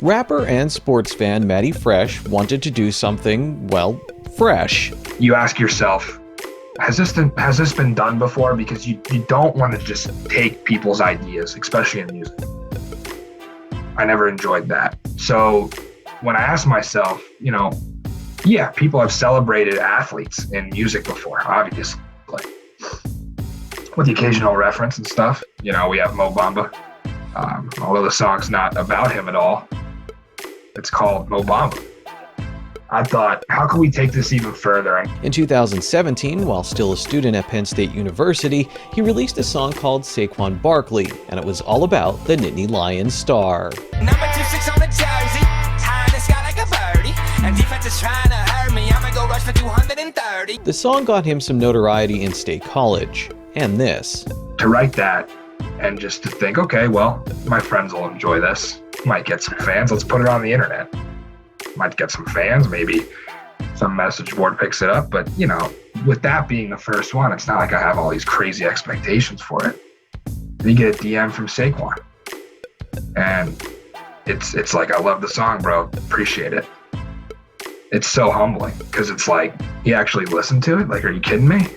Rapper and sports fan Matty Fresh wanted to do something, well, fresh. You ask yourself, has this been done before? Because you don't want to just take people's ideas, especially in music. I never enjoyed that. So when I asked myself, yeah, people have celebrated athletes in music before, obviously, with the occasional reference and stuff. We have Mo Bamba, although the song's not about him at all. It's called Mo Bamba. I thought, how can we take this even further? In 2017, while still a student at Penn State University, he released a song called Saquon Barkley, and it was all about the Nittany Lions star. Number 26 on the jersey, high in the sky like a birdie, and defense is trying to hurt me, I'ma go rush for 230. The song got him some notoriety in State College, and this. To write that, and just to think, okay, well, my friends will enjoy this, might get some fans, let's put it on the internet. Might get some fans, maybe some message board picks it up, but with that being the first one, it's not like I have all these crazy expectations for it. Then you get a DM from Saquon, and it's like, I love the song, bro, appreciate it. It's so humbling, because it's like, he actually listened to it? Like, are you kidding me?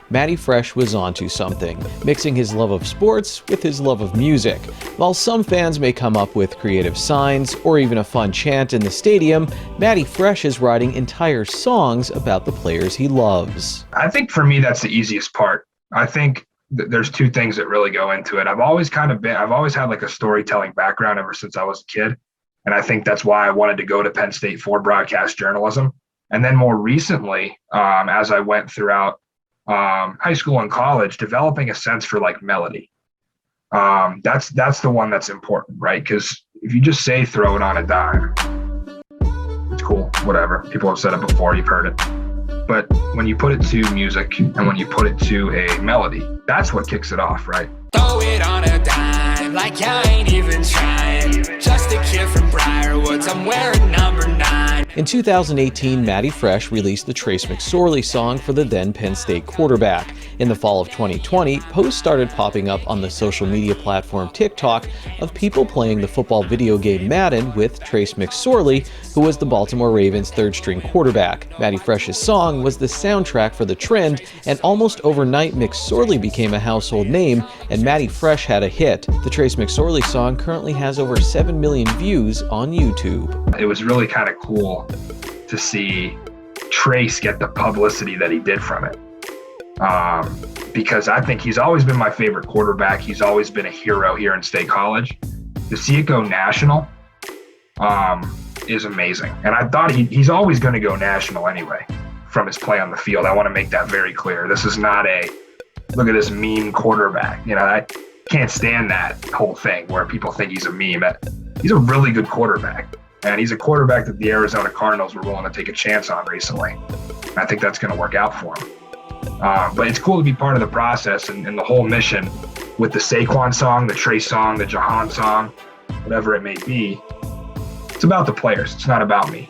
Matty Fresh was onto something, mixing his love of sports with his love of music. While some fans may come up with creative signs or even a fun chant in the stadium, Matty Fresh is writing entire songs about the players he loves. I think for me, that's the easiest part. I think there's two things that really go into it. I've always had like a storytelling background ever since I was a kid. And I think that's why I wanted to go to Penn State for broadcast journalism. And then more recently, as I went throughout high school and college, developing a sense for like melody. That's the one that's important, right? Because if you just say throw it on a dime, it's cool, whatever. People have said it before, you've heard it. But when you put it to music and when you put it to a melody, that's what kicks it off, right? Throw it on a dime like I ain't even trying. Just a kid from Briarwoods, I'm wearing number 9. In 2018, Matty Fresh released the Trace McSorley song for the then Penn State quarterback. In the fall of 2020, posts started popping up on the social media platform TikTok of people playing the football video game Madden with Trace McSorley, who was the Baltimore Ravens' third-string quarterback. Matty Fresh's song was the soundtrack for the trend, and almost overnight McSorley became a household name, and Matty Fresh had a hit. The Trace McSorley song currently has over 7 million views on YouTube. It was really kind of cool to see Trace get the publicity that he did from it. Because I think he's always been my favorite quarterback. He's always been a hero here in State College. To see it go national is amazing. And I thought he's always going to go national anyway from his play on the field. I want to make that very clear. This is not a, look at this meme quarterback. I can't stand that whole thing where people think he's a meme. He's a really good quarterback. And he's a quarterback that the Arizona Cardinals were willing to take a chance on recently. I think that's going to work out for him. But it's cool to be part of the process and the whole mission with the Saquon song, the Trace song, the Jahan song, whatever it may be. It's about the players. It's not about me.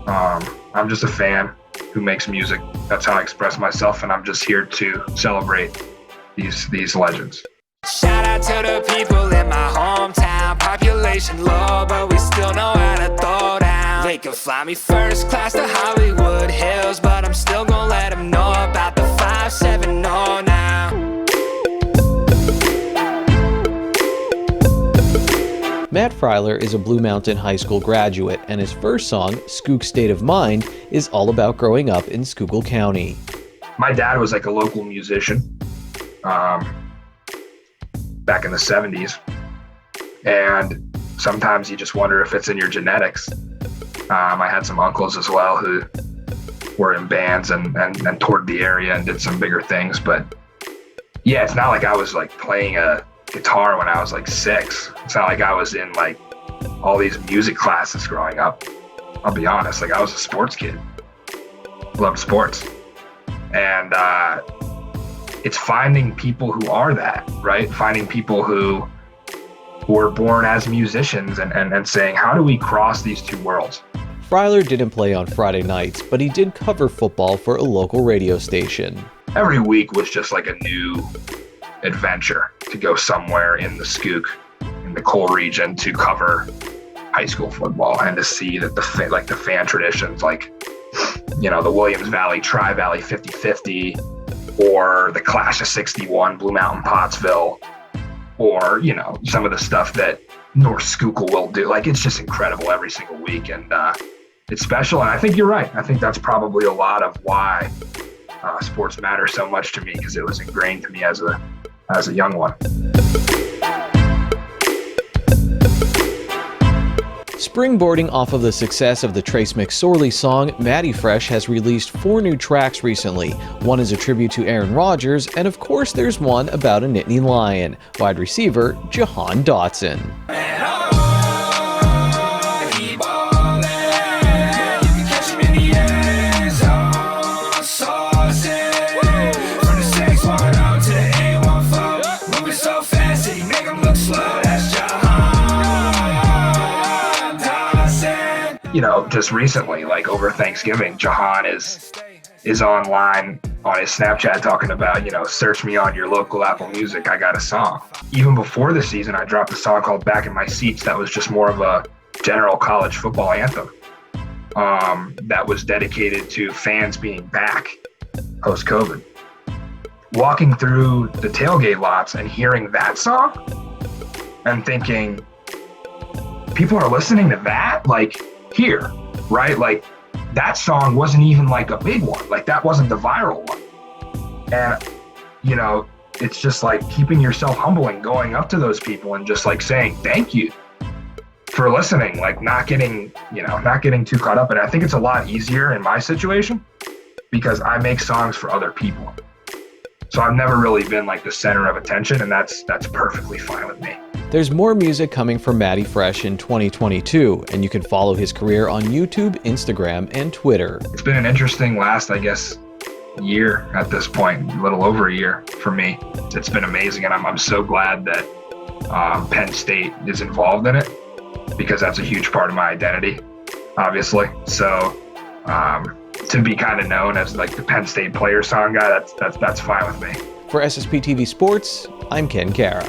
I'm just a fan who makes music. That's how I express myself, and I'm just here to celebrate these legends. Shout out to the people in my hometown. Population low, but we still know how to throw down. They could fly me first class to Hollywood Hills, but I'm still gonna let them know about the 570 now. Matt Freiler is a Blue Mountain High School graduate, and his first song, Skook State of Mind, is all about growing up in Schuylkill County. My dad was like a local musician back in the 70s. And sometimes you just wonder if it's in your genetics. I had some uncles as well who were in bands and toured the area and did some bigger things. But yeah, it's not like I was like playing a guitar when I was like 6. It's not like I was in like all these music classes growing up. I'll be honest, like I was a sports kid. Loved sports. And it's finding people who are that, right? Finding people who were born as musicians and saying, how do we cross these two worlds? Freiler didn't play on Friday nights, but he did cover football for a local radio station. Every week was just like a new adventure to go somewhere in the Skook, in the Cole region, to cover high school football, and to see that the fan traditions, like, you know, the Williams Valley, Tri-Valley 50-50, or the Clash of 61, Blue Mountain Pottsville, or, you know, some of the stuff that North Schuylkill will do. Like, it's just incredible every single week, and it's special. And I think you're right. I think that's probably a lot of why sports matter so much to me, because it was ingrained to me as a young one. Springboarding off of the success of the Trace McSorley song, Matty Fresh has released 4 new tracks recently. One is a tribute to Aaron Rodgers, and of course there's one about a Nittany Lion, wide receiver Jahan Dotson. You know, just recently, like over Thanksgiving, Jahan is online on his Snapchat talking about, you know, search me on your local Apple Music, I got a song. Even before the season, I dropped a song called Back in My Seats that was just more of a general college football anthem that was dedicated to fans being back post-COVID. Walking through the tailgate lots and hearing that song and thinking, people are listening to that? Like, here, right? Like, that song wasn't even like a big one. Like, that wasn't the viral one. And, you know, it's just like keeping yourself humble and going up to those people and just like saying thank you for listening, like not getting too caught up. And I think it's a lot easier in my situation because I make songs for other people. So I've never really been like the center of attention, and that's perfectly fine with me. There's more music coming from Matty Fresh in 2022, and you can follow his career on YouTube, Instagram, and Twitter. It's been an interesting last, I guess, year at this point, a little over a year for me. It's been amazing, and I'm so glad that Penn State is involved in it, because that's a huge part of my identity, obviously. So to be kind of known as like the Penn State player song guy, that's fine with me. For SSPTV Sports, I'm Ken Cara.